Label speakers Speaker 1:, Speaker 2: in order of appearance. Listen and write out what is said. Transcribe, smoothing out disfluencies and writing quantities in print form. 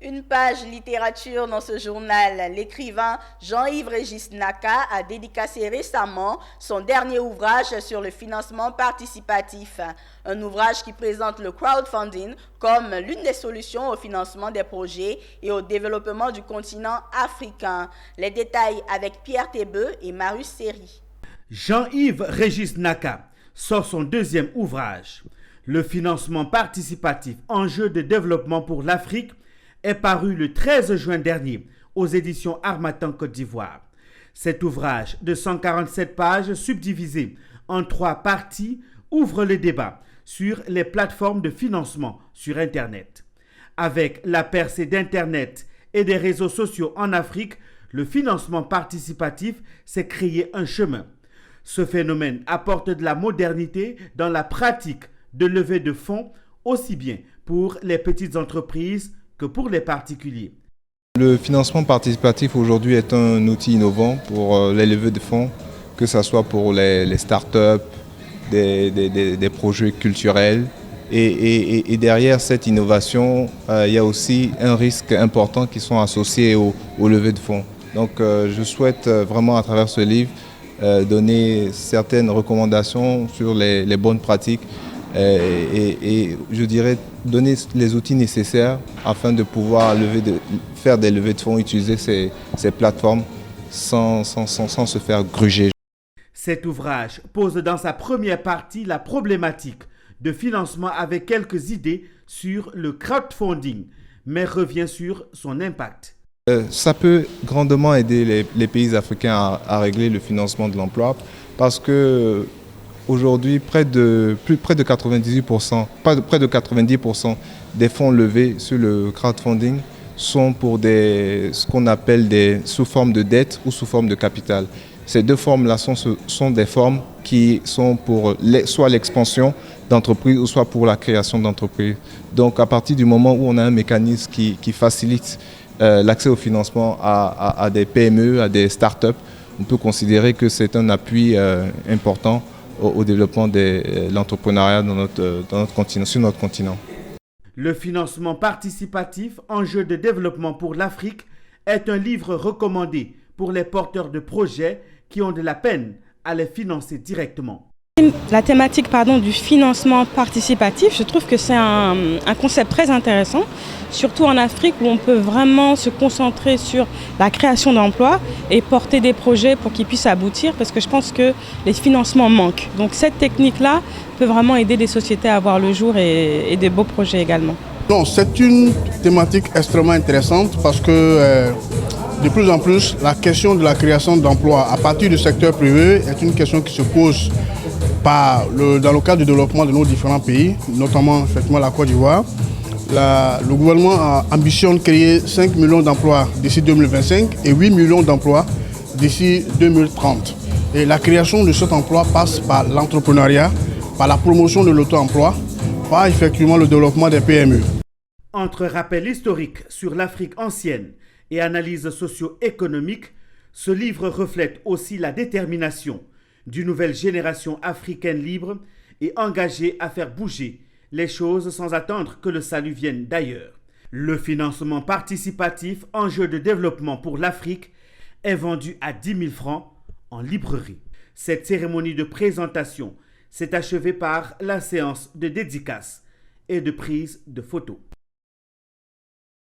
Speaker 1: Une page littérature dans ce journal. L'écrivain Jean-Yves Régis Naka a dédicacé récemment son dernier ouvrage sur le financement participatif. Un ouvrage qui présente le crowdfunding comme l'une des solutions au financement des projets et au développement du continent africain. Les détails avec Pierre Tebeu et Marius Seri.
Speaker 2: Jean-Yves Régis Naka sort son deuxième ouvrage. Le financement participatif, enjeu de développement pour l'Afrique, est paru le 13 juin dernier aux éditions Harmattan Côte d'Ivoire. Cet ouvrage de 147 pages subdivisé en 3 parties ouvre le débat sur les plateformes de financement sur Internet. Avec la percée d'Internet et des réseaux sociaux en Afrique, le financement participatif s'est créé un chemin. Ce phénomène apporte de la modernité dans la pratique de levée de fonds, aussi bien pour les petites entreprises que pour les particuliers.
Speaker 3: Le financement participatif aujourd'hui est un outil innovant pour les levées de fonds, que ce soit pour les startups, des projets culturels. Et derrière cette innovation, il y a aussi un risque important qui sont associés aux levées de fonds. Donc je souhaite vraiment à travers ce livre donner certaines recommandations sur les bonnes pratiques et je dirais donner les outils nécessaires afin de pouvoir faire des levées de fonds, utiliser ces plateformes sans se faire gruger.
Speaker 2: Cet ouvrage pose dans sa première partie la problématique de financement avec quelques idées sur le crowdfunding, mais revient sur son impact.
Speaker 3: Ça peut grandement aider les pays africains à régler le financement de l'emploi parce que aujourd'hui, près de 90% des fonds levés sur le crowdfunding sont pour ce qu'on appelle sous forme de dette ou sous forme de capital. Ces deux formes-là sont des formes qui sont pour soit l'expansion d'entreprises ou soit pour la création d'entreprises. Donc à partir du moment où on a un mécanisme qui facilite l'accès au financement à des PME, à des startups, on peut considérer que c'est un appui important au développement de l'entrepreneuriat sur notre continent.
Speaker 2: Le financement participatif, enjeu de développement pour l'Afrique, est un livre recommandé pour les porteurs de projets qui ont de la peine à les financer directement.
Speaker 4: La thématique du financement participatif, je trouve que c'est un concept très intéressant, surtout en Afrique où on peut vraiment se concentrer sur la création d'emplois et porter des projets pour qu'ils puissent aboutir parce que je pense que les financements manquent. Donc cette technique-là peut vraiment aider les sociétés à voir le jour et des beaux projets également.
Speaker 5: Non, c'est une thématique extrêmement intéressante parce que de plus en plus la question de la création d'emplois à partir du secteur privé est une question qui se pose dans le cadre du développement de nos différents pays, notamment effectivement la Côte d'Ivoire. Le gouvernement ambitionne créer 5 millions d'emplois d'ici 2025 et 8 millions d'emplois d'ici 2030. Et la création de cet emploi passe par l'entrepreneuriat, par la promotion de l'auto-emploi, par effectivement le développement des PME.
Speaker 2: Entre rappel historique sur l'Afrique ancienne et analyse socio-économique, ce livre reflète aussi la détermination d'une nouvelle génération africaine libre et engagée à faire bouger les choses sans attendre que le salut vienne d'ailleurs. Le financement participatif, enjeu de développement pour l'Afrique, est vendu à 10 000 francs en librairie. Cette cérémonie de présentation s'est achevée par la séance de dédicace et de prise de photos.